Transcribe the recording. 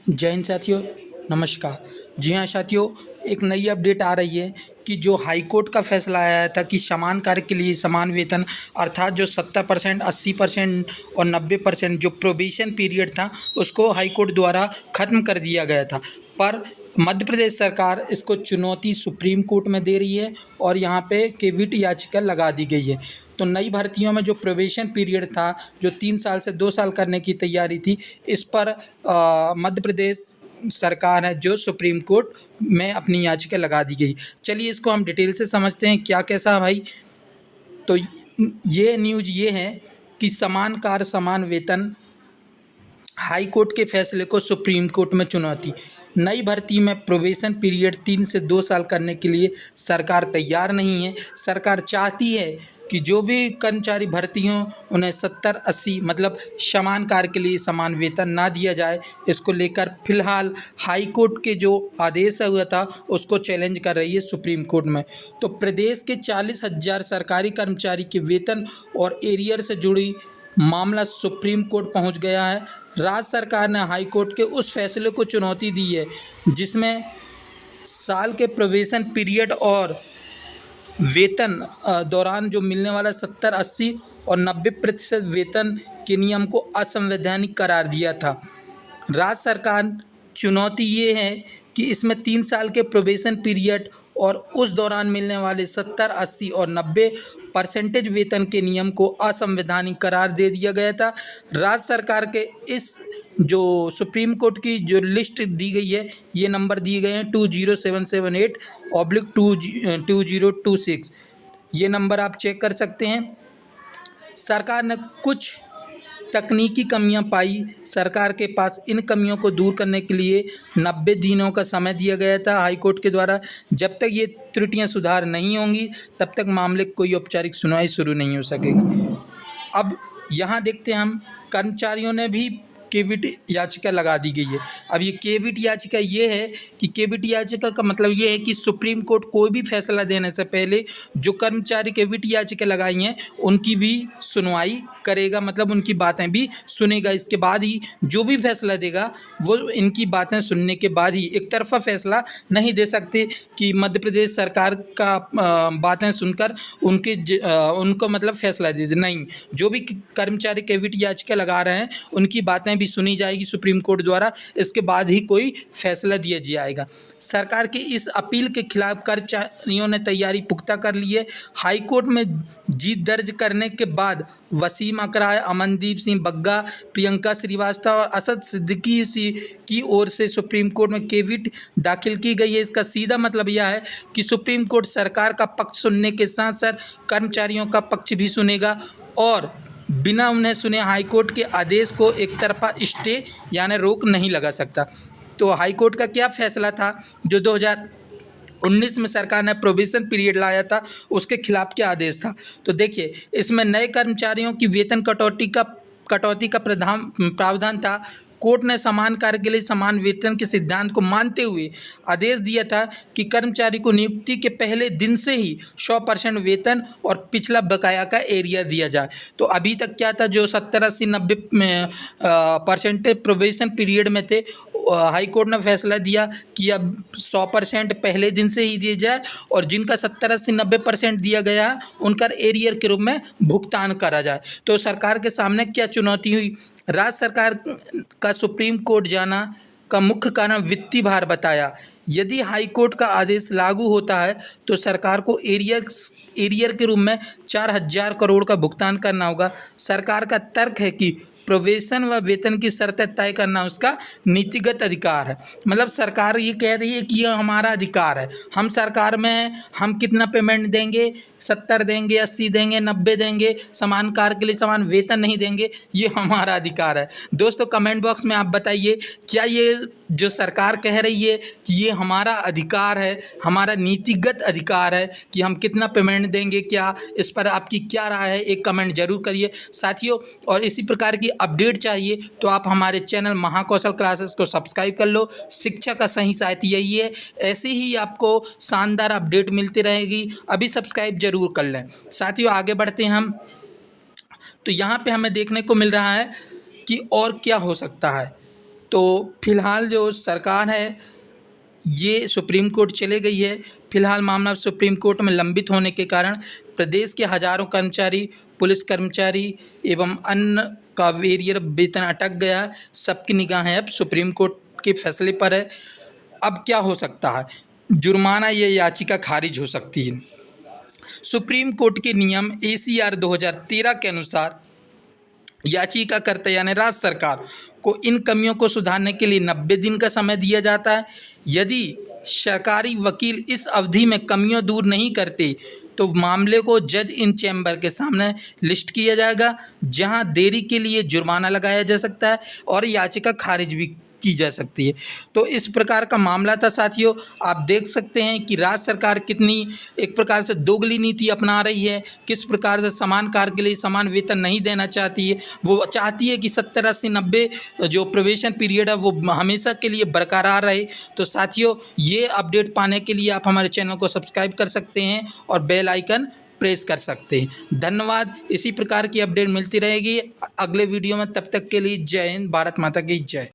जय हिंद साथियों, नमस्कार। जी हाँ साथियों, एक नई अपडेट आ रही है कि जो हाई कोर्ट का फैसला आया था कि समान कार्य के लिए समान वेतन, अर्थात जो 70%, 80% और 90% जो प्रोबेशन पीरियड था उसको हाई कोर्ट द्वारा ख़त्म कर दिया गया था। पर मध्य प्रदेश सरकार इसको चुनौती सुप्रीम कोर्ट में दे रही है और यहाँ पे केविट याचिका लगा दी गई है। तो नई भर्तियों में जो प्रोबेशन पीरियड था, जो 3 साल से 2 साल करने की तैयारी थी, इस पर मध्य प्रदेश सरकार है जो सुप्रीम कोर्ट में अपनी याचिका लगा दी गई। चलिए इसको हम डिटेल से समझते हैं क्या कैसा भाई। तो ये न्यूज़ ये है कि समान कार्य समान वेतन, हाई कोर्ट के फैसले को सुप्रीम कोर्ट में चुनौती। नई भर्ती में प्रोबेशन पीरियड 3 से 2 साल करने के लिए सरकार तैयार नहीं है। सरकार चाहती है कि जो भी कर्मचारी भर्ती हों उन्हें 70-80 मतलब समान कार्य के लिए समान वेतन ना दिया जाए। इसको लेकर फिलहाल हाई कोर्ट के जो आदेश हुआ था उसको चैलेंज कर रही है सुप्रीम कोर्ट में। तो प्रदेश के 40,000 सरकारी कर्मचारी के वेतन और एरियर से जुड़ी मामला सुप्रीम कोर्ट पहुंच गया है। राज्य सरकार ने हाई कोर्ट के उस फैसले को चुनौती दी है जिसमें साल के प्रोबेशन पीरियड और वेतन दौरान जो मिलने वाला 70-80 और 90% वेतन के नियम को असंवैधानिक करार दिया था। राज्य सरकार चुनौती ये है कि इसमें 3 साल के प्रोबेशन पीरियड और उस दौरान मिलने वाले 70-80 और 90% वेतन के नियम को असंवैधानिक करार दे दिया गया था। राज्य सरकार के इस जो सुप्रीम कोर्ट की जो लिस्ट दी गई है, ये नंबर दिए गए हैं 20778/2026। ये नंबर आप चेक कर सकते हैं। सरकार ने कुछ तकनीकी कमियां पाई। सरकार के पास इन कमियों को दूर करने के लिए 90 दिनों का समय दिया गया था हाई कोर्ट के द्वारा। जब तक ये त्रुटियां सुधार नहीं होंगी तब तक मामले कोई औपचारिक सुनवाई शुरू नहीं हो सकेगी। अब यहाँ देखते हैं हम, कर्मचारियों ने भी केविट याचिका लगा दी गई है। अब ये केविट याचिका ये है कि केविट याचिका का मतलब ये है कि सुप्रीम कोर्ट कोई भी फैसला देने से पहले जो कर्मचारी केविट याचिका लगाई हैं उनकी भी सुनवाई करेगा, मतलब उनकी बातें भी सुनेगा। इसके बाद ही जो भी फैसला देगा वो इनकी बातें सुनने के बाद ही, एक तरफा फैसला नहीं दे सकते कि मध्य प्रदेश सरकार का बातें सुनकर उनको मतलब फैसला दे दे। नहीं, जो भी कर्मचारी केविट याचिका लगा रहे हैं उनकी बातें भी सुनी जाएगी सुप्रीम कोर्ट द्वारा। इसके बाद ही कोई फैसला दिया जाएगा। सरकार की इस अपील के खिलाफ कर्मचारियों ने तैयारी पुख्ता कर ली है। हाई कोर्ट में जीत दर्ज करने के बाद वसीम अकराय, अमनदीप सिंह बग्गा, प्रियंका श्रीवास्तव और असद सिद्दीकी की ओर से सुप्रीम कोर्ट में केविट दाखिल की गई है। इसका सीधा मतलब यह है कि सुप्रीम कोर्ट सरकार का पक्ष सुनने के साथ साथ कर्मचारियों का पक्ष भी सुनेगा और बिना उन्हें सुने हाई कोर्ट के आदेश को एक तरफा स्टे यानी रोक नहीं लगा सकता। तो हाई कोर्ट का क्या फैसला था जो 2019 में सरकार ने प्रोबेशन पीरियड लाया था, उसके खिलाफ क्या आदेश था? तो देखिए, इसमें नए कर्मचारियों की वेतन कटौती का प्रावधान था। कोर्ट ने समान कार्य के लिए समान वेतन के सिद्धांत को मानते हुए आदेश दिया था कि कर्मचारी को नियुक्ति के पहले दिन से ही 100% वेतन और पिछला बकाया का एरिया दिया जाए। तो अभी तक क्या था, जो 70-80-90% प्रोबेशन पीरियड में थे, हाई कोर्ट ने फैसला दिया कि अब 100% पहले दिन से ही दिया जाए और जिनका 70-80-90% दिया गया है उनका एरियर के रूप में भुगतान करा जाए। तो सरकार के सामने क्या चुनौती हुई? राज्य सरकार का सुप्रीम कोर्ट जाना का मुख्य कारण वित्तीय भार बताया। यदि हाई कोर्ट का आदेश लागू होता है तो सरकार को एरियर के रूप में 4,000 करोड़ का भुगतान करना होगा। सरकार का तर्क है कि प्रोबेशन व वेतन की शर्तें तय करना उसका नीतिगत अधिकार है। मतलब सरकार ये कह रही है कि यह हमारा अधिकार है, हम सरकार में हैं, हम कितना पेमेंट देंगे, 70 देंगे, 80 देंगे, 90 देंगे, समान कार्य के लिए समान वेतन नहीं देंगे, ये हमारा अधिकार है। दोस्तों कमेंट बॉक्स में आप बताइए, क्या ये जो सरकार कह रही है कि ये हमारा अधिकार है, हमारा नीतिगत अधिकार है कि हम कितना पेमेंट देंगे, क्या इस पर आपकी क्या राय है? एक कमेंट जरूर करिए साथियों। और इसी प्रकार की अपडेट चाहिए तो आप हमारे चैनल महाकौशल क्लासेस को सब्सक्राइब कर लो। शिक्षा का सही साथी यही है, ऐसे ही आपको शानदार अपडेट मिलती रहेगी। अभी सब्सक्राइब जरूर कर लें साथियों। आगे बढ़ते हैं हम, तो यहाँ पे हमें देखने को मिल रहा है कि और क्या हो सकता है। तो फिलहाल जो सरकार है ये सुप्रीम कोर्ट चले गई है। फिलहाल मामला सुप्रीम कोर्ट में लंबित होने के कारण प्रदेश के हजारों कर्मचारी, पुलिस कर्मचारी एवं अन्य का वेरियर वेतन अटक गया। सबकी निगाहें अब सुप्रीम कोर्ट के फैसले पर है। अब क्या हो सकता है? जुर्माना या याचिका खारिज हो सकती है। सुप्रीम कोर्ट के नियम ACR 2013 के अनुसार याचिकाकर्ता यानी राज्य सरकार को इन कमियों को सुधारने के लिए 90 दिन का समय दिया जाता है। यदि सरकारी वकील इस अवधि में कमियां दूर नहीं करते तो मामले को जज इन चैम्बर के सामने लिस्ट किया जाएगा, जहां देरी के लिए जुर्माना लगाया जा सकता है और याचिका खारिज भी की जा सकती है। तो इस प्रकार का मामला था साथियों। आप देख सकते हैं कि राज्य सरकार कितनी एक प्रकार से दोगली नीति अपना रही है, किस प्रकार से समान कार्य के लिए समान वेतन नहीं देना चाहती है। वो चाहती है कि 70, 80, 90 जो प्रोबेशन पीरियड है वो हमेशा के लिए बरकरार रहे। तो साथियों, ये अपडेट पाने के लिए आप हमारे चैनल को सब्सक्राइब कर सकते हैं और बेल आइकन प्रेस कर सकते हैं। धन्यवाद। इसी प्रकार की अपडेट मिलती रहेगी अगले वीडियो में। तब तक के लिए जय हिंद, भारत माता की जय।